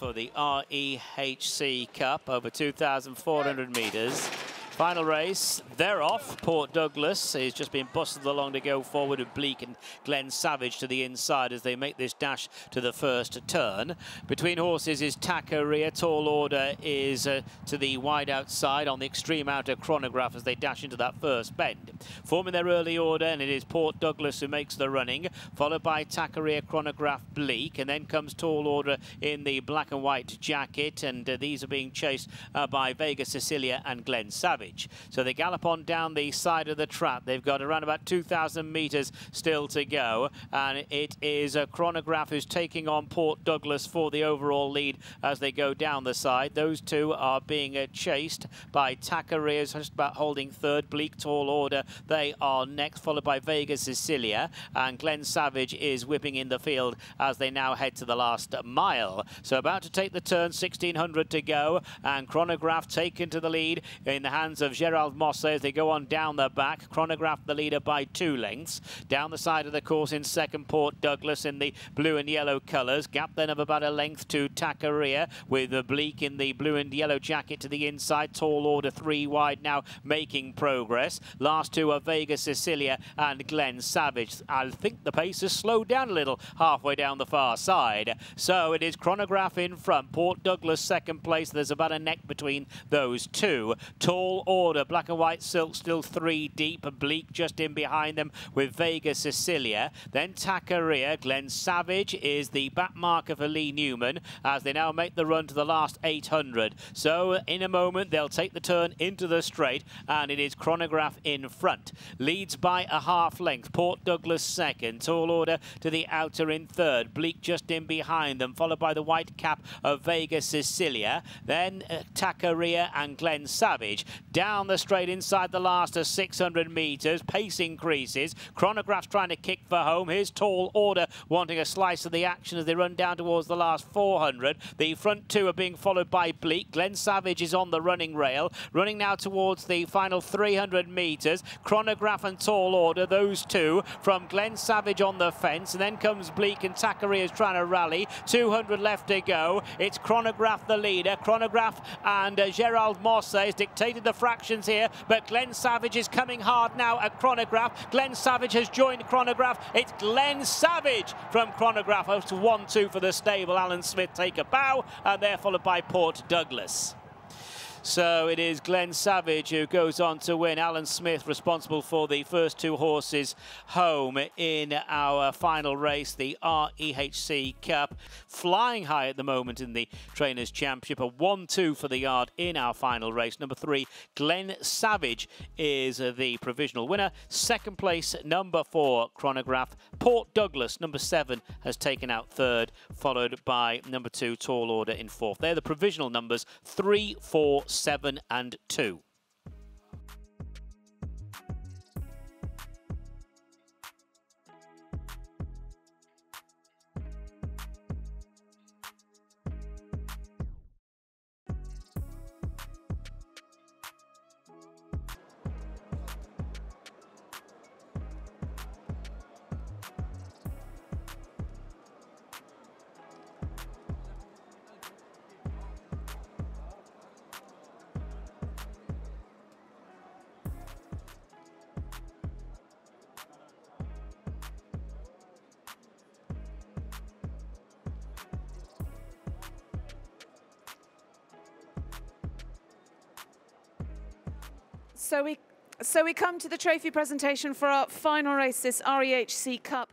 for the REHC Cup over 2,400 metres. Final race, they're off. Port Douglas is just being bustled along to go forward with Bleak and Glen Savage to the inside as they make this dash to the first turn. Between horses is Takaria. Tall Order is to the wide outside on the extreme outer chronograph as they dash into that first bend. Forming their early order, and it is Port Douglas who makes the running, followed by Takaria, Chronograph, Bleak, and then comes Tall Order in the black and white jacket, and these are being chased by Vega Cecilia and Glen Savage. So they gallop on down the side of the track. They've got around about 2,000 metres still to go, and it is a Chronograph who's taking on Port Douglas for the overall lead as they go down the side. Those two are being chased by Takaria, just about holding third. Bleak, Tall Order, they are next, followed by Vega Cecilia, and Glen Savage is whipping in the field as they now head to the last mile. So about to take the turn, 1,600 to go, and Chronograph taken to the lead in the hands of Gerald Mosse as they go on down the back. Chronograph the leader by 2 lengths. Down the side of the course in second, Port Douglas in the blue and yellow colours. Gap then of about a length to Takaria with the Bleak in the blue and yellow jacket to the inside. Tall Order 3 wide now making progress. Last two are Vega Cecilia and Glen Savage. I think the pace has slowed down a little halfway down the far side. So it is Chronograph in front. Port Douglas second place. There's about a neck between those two. Tall Order, black and white silk, still 3 deep. Bleak just in behind them with Vega Cecilia. Then Takaria. Glen Savage is the back marker for Lee Newman as they now make the run to the last 800. So in a moment they'll take the turn into the straight, and it is Chronograph in front. Leads by a half length. Port Douglas second. Tall Order to the outer in third. Bleak just in behind them, followed by the white cap of Vega Cecilia. Then Takaria and Glen Savage. Down the straight inside the last 600 metres. Pace increases. Chronograph's trying to kick for home. Here's Tall Order wanting a slice of the action as they run down towards the last 400. The front two are being followed by Bleak. Glen Savage is on the running rail. Running now towards the final 300 metres. Chronograph and Tall Order, those two from Glen Savage on the fence. And then comes Bleak, and Takaria is trying to rally. 200 left to go. It's Chronograph the leader. Chronograph and Gerald Mosse has dictated the fractions here, but Glen Savage is coming hard now at Chronograph. Glen Savage has joined Chronograph. It's Glen Savage from Chronograph. Up to 1-2 for the stable. Alan Smith take a bow, and they're followed by Port Douglas. So it is Glen Savage who goes on to win. Alan Smith responsible for the first 2 horses home in our final race, the REHC Cup. Flying high at the moment in the Trainers' Championship. A 1-2 for the yard in our final race. Number 3, Glen Savage is the provisional winner. Second place, number 4, Chronograph. Port Douglas, number 7, has taken out third, followed by number 2, Tall Order in fourth. They're the provisional numbers, 3, 4, 7 and 2. So we come to the trophy presentation for our final race, this REHC Cup.